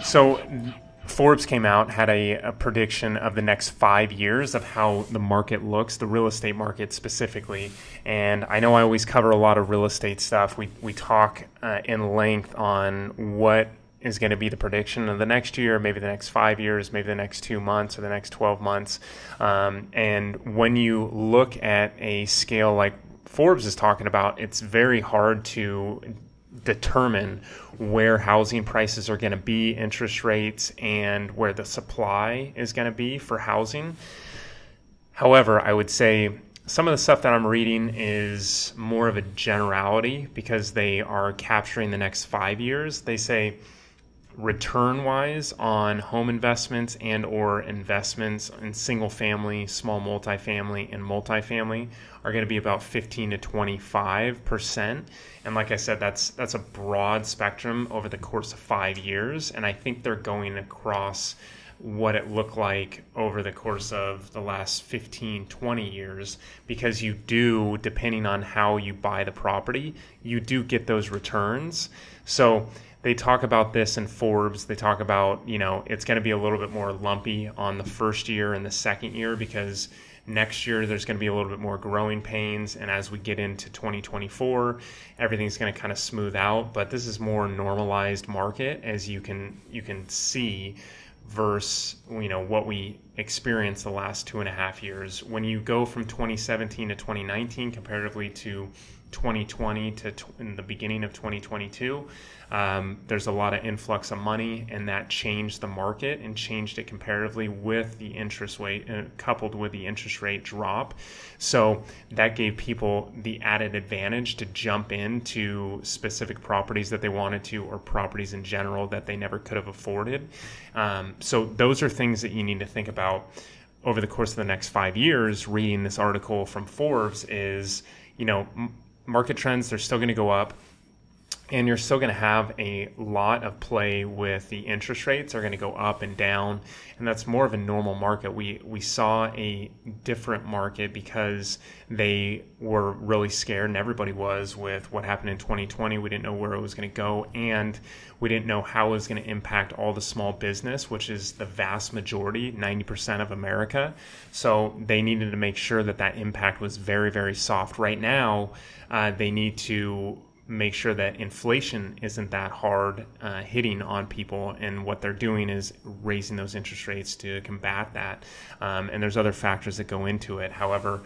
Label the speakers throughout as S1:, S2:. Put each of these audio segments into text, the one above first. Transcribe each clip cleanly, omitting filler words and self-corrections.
S1: So Forbes came out, had a prediction of the next 5 years of how the market looks, the real estate market specifically. And I know I always cover a lot of real estate stuff. We talk in length on what is going to be the prediction of the next year, maybe the next 5 years, maybe the next 2 months or the next 12 months. And when you look at a scale like Forbes is talking about, it's very hard to determine where housing prices are going to be, interest rates, and where the supply is going to be for housing. However, I would say some of the stuff that I'm reading is more of a generality because they are capturing the next 5 years. They say return-wise on home investments and or investments in single-family, small multifamily, and multifamily are going to be about 15 to 25%. And like I said, that's a broad spectrum over the course of 5 years. And I think they're going across what it looked like over the course of the last 15, 20 years, because you do, depending on how you buy the property, you do get those returns. So they talk about this in Forbes. They talk about, it's going to be a little bit more lumpy on the first year and the second year because next year there's going to be a little bit more growing pains. And as we get into 2024, everything's going to kind of smooth out. But this is more normalized market, as you can see, versus what we experienced the last 2.5 years. When you go from 2017 to 2019 comparatively to 2020 to in the beginning of 2022, there's a lot of influx of money, and that changed the market and changed it comparatively with the interest rate, coupled with the interest rate drop. So that gave people the added advantage to jump into specific properties that they wanted to, or properties in general that they never could have afforded. So those are things that you need to think about over the course of the next 5 years. Reading this article from Forbes is, market trends, they're still going to go up, and you're still going to have a lot of play with the interest rates are going to go up and down, and that's more of a normal market. We saw a different market because they were really scared, and everybody was, with what happened in 2020. We didn't know where it was going to go, and we didn't know how it was going to impact all the small business, which is the vast majority, 90% of America. So they needed to make sure that that impact was very, very soft. Right now, they need to make sure that inflation isn't that hard hitting on people, and what they're doing is raising those interest rates to combat that. And there's other factors that go into it. However,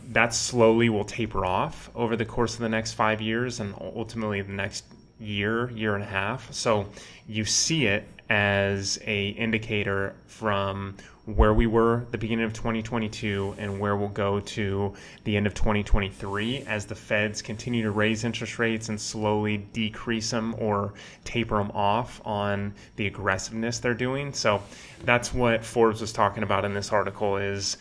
S1: that slowly will taper off over the course of the next 5 years and ultimately the next year and a half. So you see it as a indicator from where we were at the beginning of 2022 and where we'll go to the end of 2023 as the feds continue to raise interest rates and slowly decrease them or taper them off on the aggressiveness they're doing. So that's what Forbes was talking about in this article, is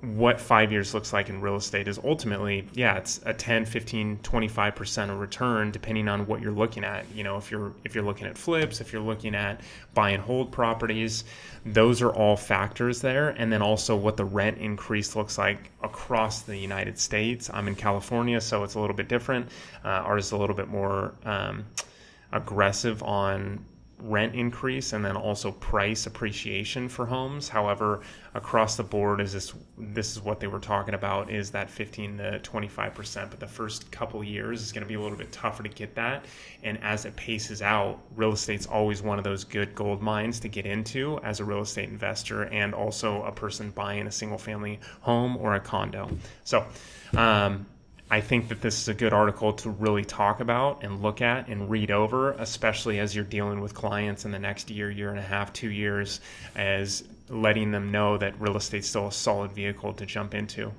S1: what 5 years looks like in real estate is ultimately, it's a 10, 15, 25% of return, depending on what you're looking at. If you're looking at flips, if you're looking at buy and hold properties, those are all factors there. And then also what the rent increase looks like across the United States. I'm in California, so it's a little bit different. Ours is a little bit more aggressive on rent increase and then also price appreciation for homes. However, across the board, this is what they were talking about, is that 15 to 25%. But the first couple of years is going to be a little bit tougher to get that. And as it paces out, real estate's always one of those good gold mines to get into as a real estate investor, and also a person buying a single family home or a condo. So I think that this is a good article to really talk about and look at and read over, especially as you're dealing with clients in the next year and a half, 2 years, as letting them know that real estate's still a solid vehicle to jump into.